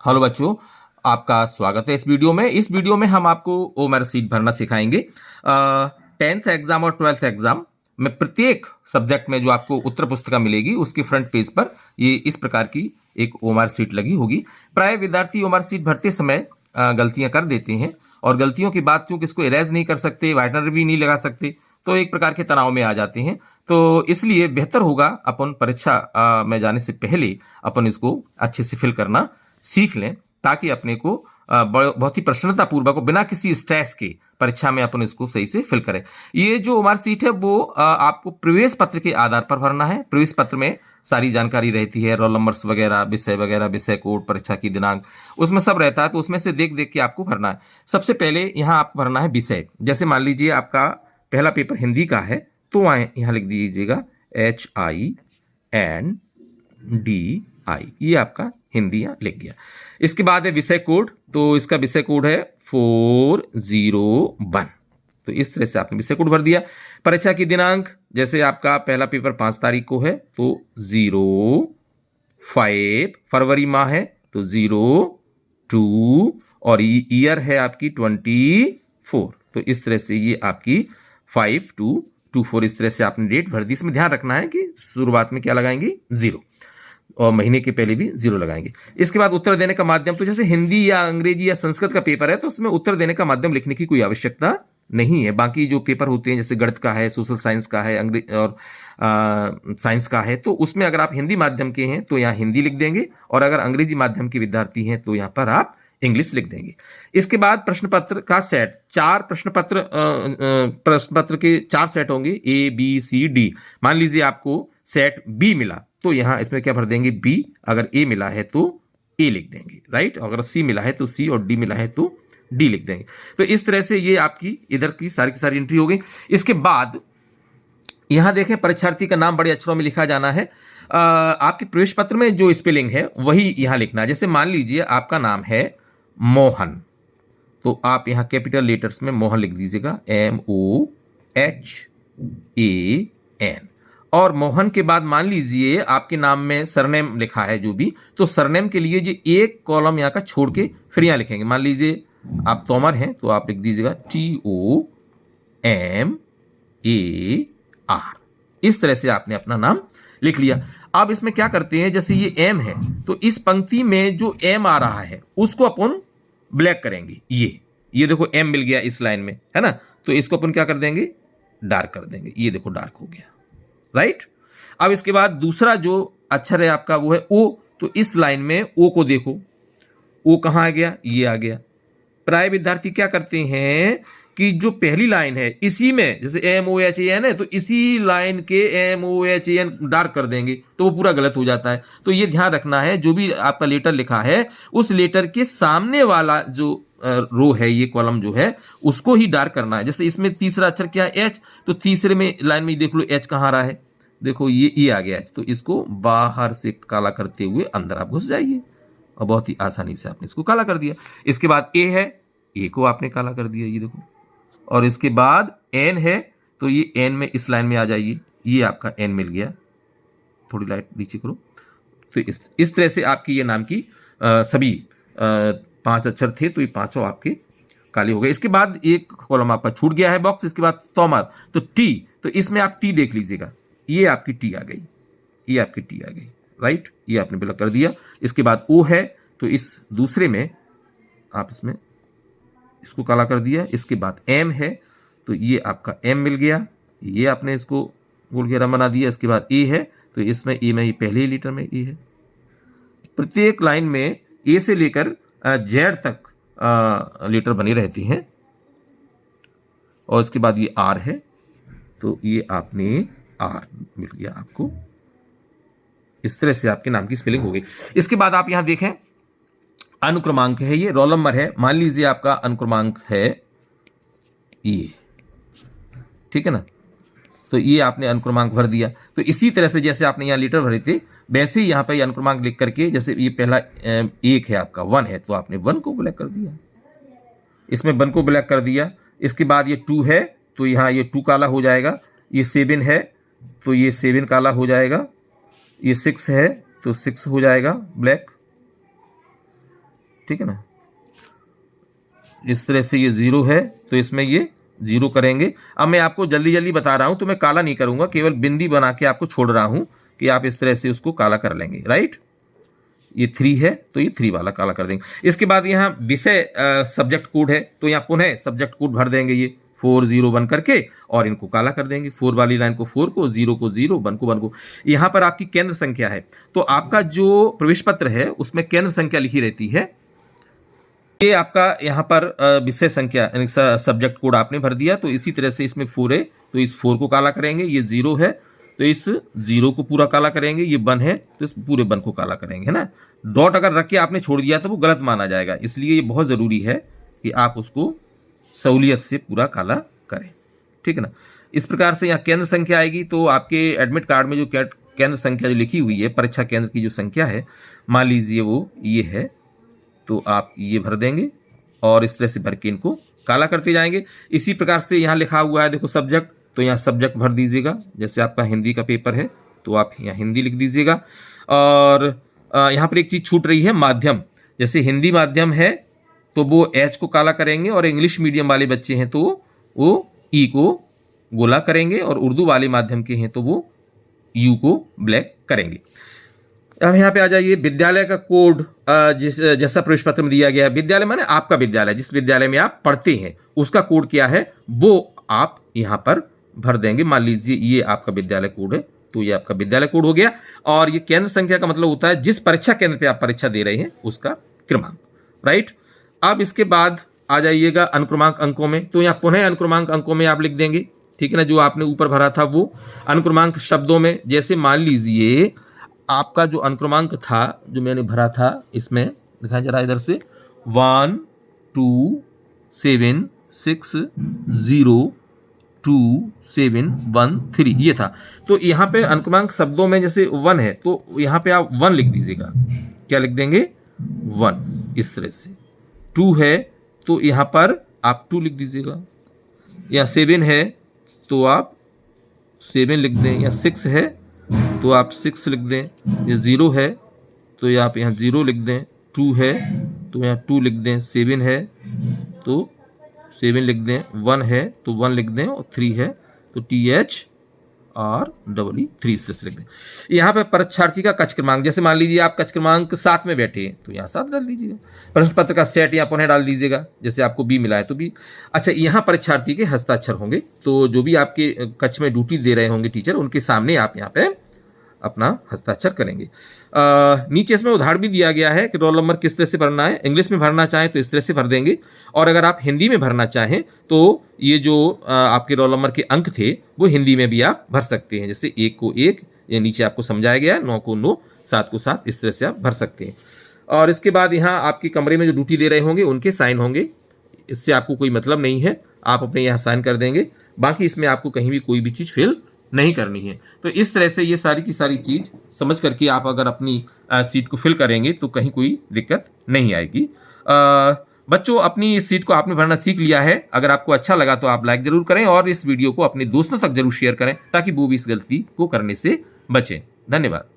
Hello बच्चों, आपका स्वागत है इस वीडियो में। इस वीडियो में हम आपको ओमर सीट भरना सिखाएंगे। 10th एग्जाम और 12th एग्जाम में प्रत्येक सब्जेक्ट में जो आपको उत्तर पुस्तिका मिलेगी उसके फ्रंट पेज पर ये इस प्रकार की एक ओमर सीट लगी होगी। प्राय विद्यार्थी ओमर सीट भरते समय गलतियां कर देते हैं और गलतियों के बाद चूंकि इसको इरेज नहीं कर सकते, वाइटनर भी नहीं लगा सकते, तो एक प्रकार के तनाव में आ जाते हैं। तो इसलिए बेहतर होगा अपन परीक्षा में जाने से पहले अपन इसको अच्छे से फिल करना सीख लें, ताकि अपने को बहुत ही प्रसन्नता पूर्वक बिना किसी स्ट्रेस के परीक्षा में अपन इसको सही से फिल करें। ये जो ओमर सीट है वो आपको प्रवेश पत्र के आधार पर भरना है। प्रवेश पत्र में सारी जानकारी रहती है, रोल नंबर्स वगैरह, विषय कोड, परीक्षा की दिनांक, उसमें सब रहता है। तो उसमें से देख देख के आपको भरना है। सबसे पहले यहाँ आपको भरना है विषय। जैसे मान लीजिए आपका पहला पेपर हिंदी का है, तो यहाँ लिख दीजिएगा HINDI, ये आपका हिंदी यहाँ लिख गया। इसके बाद है विषय कोड, तो इसका विषय कोड है 401। तो इस तरह से आपने विषय कोड भर दिया। परीक्षा की दिनांक, जैसे आपका पहला पेपर 5 तारीख को है तो 05 फरवरी माह है तो 02 और ईयर है आपकी 24। तो इस तरह से ये आपकी 5224 इस तरह से आपने डेट भर दी। इसमें ध्यान रखना है कि शुरुआत में क्या लगाएंगे, 0, और महीने के पहले भी 0 लगाएंगे। इसके बाद उत्तर देने का माध्यम, तो जैसे हिंदी या अंग्रेजी या संस्कृत का पेपर है तो उसमें उत्तर देने का माध्यम लिखने की कोई आवश्यकता नहीं है। बाकी जो पेपर होते हैं जैसे गणित का है, सोशल साइंस का है, अंग्रेजी और साइंस का है, तो उसमें अगर आप हिंदी माध्यम के हैं तो यहाँ हिंदी लिख देंगे, और अगर अंग्रेजी माध्यम के विद्यार्थी हैं तो यहाँ पर आप इंग्लिश लिख देंगे। इसके बाद प्रश्न पत्र का सेट, 4 प्रश्न पत्र के 4 सेट होंगे, ABCD। मान लीजिए आपको सेट B मिला तो यहां इसमें क्या भर देंगे, B। अगर A मिला है तो A लिख देंगे, राइट। अगर C मिला है तो C और D मिला है तो D लिख देंगे। तो इस तरह से ये आपकी इधर की सारी एंट्री हो गई। इसके बाद यहां देखें, परीक्षार्थी का नाम बड़े अक्षरों में लिखा जाना है। आपके प्रवेश पत्र में जो स्पेलिंग है वही यहां लिखना है। जैसे मान लीजिए आपका नाम है मोहन, तो आप यहां कैपिटल लेटर्स में मोहन लिख दीजिएगा, MOHAN। और मोहन के बाद मान लीजिए आपके नाम में सरनेम लिखा है जो भी, तो सरनेम के लिए जो एक कॉलम यहाँ का छोड़ के फिर यहाँ लिखेंगे। मान लीजिए आप तोमर हैं तो आप लिख दीजिएगा TOMAR। इस तरह से आपने अपना नाम लिख लिया। अब इसमें क्या करते हैं, जैसे ये M है तो इस पंक्ति में जो M आ रहा है उसको अपन ब्लैक करेंगे। ये देखो M मिल गया इस लाइन में, है ना, तो इसको अपन क्या कर देंगे, डार्क कर देंगे। ये देखो डार्क हो गया, राइट। अब इसके बाद दूसरा जो अक्षर है आपका वो है O, तो इस लाइन में O को देखो, O कहाँ आ गया, ये आ गया। प्राय विद्यार्थी क्या करते हैं कि जो पहली लाइन है इसी में, जैसे MOHAN है तो इसी लाइन के MOHAN डार्क कर देंगे, तो वो पूरा गलत हो जाता है। तो ये ध्यान रखना है, जो भी आपका लेटर लिखा है उस लेटर के सामने वाला जो रो है, ये कॉलम जो है उसको ही डार्क करना है। जैसे इसमें तीसरा अक्षर क्या है, H, तो तीसरे में लाइन में देख लो H कहाँ रहा है, देखो ये आ गया H, तो इसको बाहर से काला करते हुए अंदर आप घुस जाइए और बहुत ही आसानी से आपने इसको काला कर दिया। इसके बाद A है, A को आपने काला कर दिया, ये देखो। और इसके बाद N है तो ये N में इस लाइन में आ जाइए, ये आपका N मिल गया। थोड़ी लाइट नीचे करो। तो इस तरह से आपकी ये नाम की सभी 5 अक्षर थे तो ये 5 आपके काले हो गए। इसके बाद एक कॉलम आपका छूट गया है बॉक्स। इसके बाद तोमर, तो T, तो इसमें आप T देख लीजिएगा, ये आपकी T आ गई, ये आपकी T आ गई, राइट। ये आपने ब्लॉक कर दिया। इसके बाद O है तो इस दूसरे में आप इसमें इसको काला कर दिया। इसके बाद M है तो ये आपका M मिल गया, ये आपने इसको गोल घेरा बना दिया। इसके बाद A है तो इसमें A में ही पहले ही लीटर में A है। प्रत्येक लाइन में A से लेकर Z तक लीटर बनी रहती हैं। और इसके बाद ये R है तो ये आपने R मिल गया आपको। इस तरह से आपके नाम की स्पेलिंग हो गई। इसके बाद आप यहां देखें, अनुक्रमांक है, ये रोल नंबर है। मान लीजिए आपका अनुक्रमांक है ये, ठीक है ना, तो ये आपने अनुक्रमांक भर दिया। तो इसी तरह से जैसे आपने यहाँ लीटर भरे थे वैसे ही यहाँ पे अनुक्रमांक लिख करके, जैसे ये पहला 1 है आपका 1 है तो आपने 1 को ब्लैक कर दिया, इसमें 1 को ब्लैक कर दिया। इसके बाद ये 2 है तो यहाँ ये 2 काला हो जाएगा। ये 7 है तो ये 7 काला हो जाएगा। ये 6 है तो 6 हो जाएगा ब्लैक। ठीक है ना। इस तरह से ये 0 है तो इसमें ये 0 करेंगे। अब मैं आपको जल्दी जल्दी बता रहा हूं तो मैं काला नहीं करूंगा, केवल बिंदी बना के आपको छोड़ रहा हूं कि आप इस तरह से उसको काला कर लेंगे। राइट, ये 3 है तो ये 3 वाला काला कर देंगे। इसके बाद यहाँ विषय सब्जेक्ट कोड है तो यहाँ पुनः सब्जेक्ट कोड भर देंगे ये 401 करके और इनको काला कर देंगे। 4 वाली लाइन को 4 को, 0 को 0, 1 को 1 को। यहाँ पर आपकी केंद्र संख्या है तो आपका जो प्रवेश पत्र है उसमें केंद्र संख्या लिखी रहती है। ये आपका यहाँ पर विषय संख्या यानी सब्जेक्ट कोड आपने भर दिया तो इसी तरह से इसमें 4 है तो इस 4 को काला करेंगे। ये 0 है तो इस 0 को पूरा काला करेंगे। ये 1 है तो इस पूरे 1 को काला करेंगे, है ना। डॉट अगर रख के आपने छोड़ दिया तो वो गलत माना जाएगा, इसलिए ये बहुत ज़रूरी है कि आप उसको सहूलियत से पूरा काला करें, ठीक है ना। इस प्रकार से यहाँ केंद्र संख्या आएगी तो आपके एडमिट कार्ड में जो केंद्र संख्या जो लिखी हुई है, परीक्षा केंद्र की जो संख्या है, मान लीजिए वो ये है तो आप ये भर देंगे और इस तरह से भर के इनको काला करते जाएंगे। इसी प्रकार से यहाँ लिखा हुआ है देखो सब्जेक्ट, तो यहाँ सब्जेक्ट भर दीजिएगा। जैसे आपका हिंदी का पेपर है तो आप यहाँ हिंदी लिख दीजिएगा। और यहाँ पर एक चीज़ छूट रही है, माध्यम। जैसे हिंदी माध्यम है तो वो एच को काला करेंगे और इंग्लिश मीडियम वाले बच्चे हैं तो वो ई को गोला करेंगे और उर्दू वाले माध्यम के हैं तो वो यू को ब्लैक करेंगे। अब यहाँ पे आ जाइए, विद्यालय का कोड जैसा प्रवेश पत्र में दिया गया है। विद्यालय माने आपका विद्यालय, जिस विद्यालय में आप पढ़ते हैं उसका कोड क्या है वो आप यहाँ पर भर देंगे। मान लीजिए ये आपका विद्यालय कोड है तो ये आपका विद्यालय कोड हो गया। और ये केंद्र संख्या का मतलब होता है जिस परीक्षा केंद्र पे आप परीक्षा दे रहे हैं उसका क्रमांक। राइट, अब इसके बाद आ जाइएगा अनुक्रमांक अंकों में। तो यहाँ पुनः अनुक्रमांक अंकों में आप लिख देंगे, ठीक है ना, जो आपने ऊपर भरा था वो। अनुक्रमांक शब्दों में जैसे मान लीजिए आपका जो अनुक्रमांक था जो मैंने भरा था, इसमें दिखाएं जरा इधर से, 1 2 7 6 0 2 7 1 3 ये था। तो यहाँ पे अनुक्रमांक शब्दों में जैसे 1 है तो यहाँ पे आप 1 लिख दीजिएगा। क्या लिख देंगे? 1, इस तरह से। 2 है तो यहाँ पर आप 2 लिख दीजिएगा। या 7 है तो आप 7 लिख दें। या 6 है तो आप 6 लिख दें। या 0 है तो आप यहाँ 0 लिख दें। 2 है तो यहाँ 2 लिख दें। 7 है तो 7 लिख दें। 1 है तो 1 लिख दें। और 3 है तो TH और EE 3 इस तरह से लिख दें। यहाँ पे परीक्षार्थी का कक्ष क्रमांक, जैसे मान लीजिए आप कक्ष क्रमांक 7 में बैठे हैं तो यहाँ 7 डाल दीजिएगा। प्रश्न पत्र का सेट यहाँ पुनः डाल दीजिएगा। जैसे आपको B मिला है तो B। अच्छा, यहाँ परीक्षार्थी के हस्ताक्षर होंगे तो जो भी आपके कक्ष में ड्यूटी दे रहे होंगे टीचर, उनके सामने आप यहाँ पे अपना हस्ताक्षर करेंगे। नीचे इसमें उदाहरण भी दिया गया है कि रोल नंबर किस तरह से भरना है। इंग्लिश में भरना चाहें तो इस तरह से भर देंगे, और अगर आप हिंदी में भरना चाहें तो ये जो आपके रोल नंबर के अंक थे वो हिंदी में भी आप भर सकते हैं। जैसे 1 को 1, ये नीचे आपको समझाया गया है, 9 को 9, 7 को 7, इस तरह से आप भर सकते हैं। और इसके बाद यहाँ आपके कमरे में जो ड्यूटी दे रहे होंगे उनके साइन होंगे। इससे आपको कोई मतलब नहीं है, आप अपने यहाँ साइन कर देंगे। बाकी इसमें आपको कहीं भी कोई भी चीज़ फिल नहीं करनी है। तो इस तरह से ये सारी की सारी चीज़ समझ करके आप अगर अपनी सीट को फिल करेंगे तो कहीं कोई दिक्कत नहीं आएगी। बच्चों, अपनी सीट को आपने भरना सीख लिया है। अगर आपको अच्छा लगा तो आप लाइक जरूर करें और इस वीडियो को अपने दोस्तों तक जरूर शेयर करें ताकि वो भी इस गलती को करने से बचें। धन्यवाद।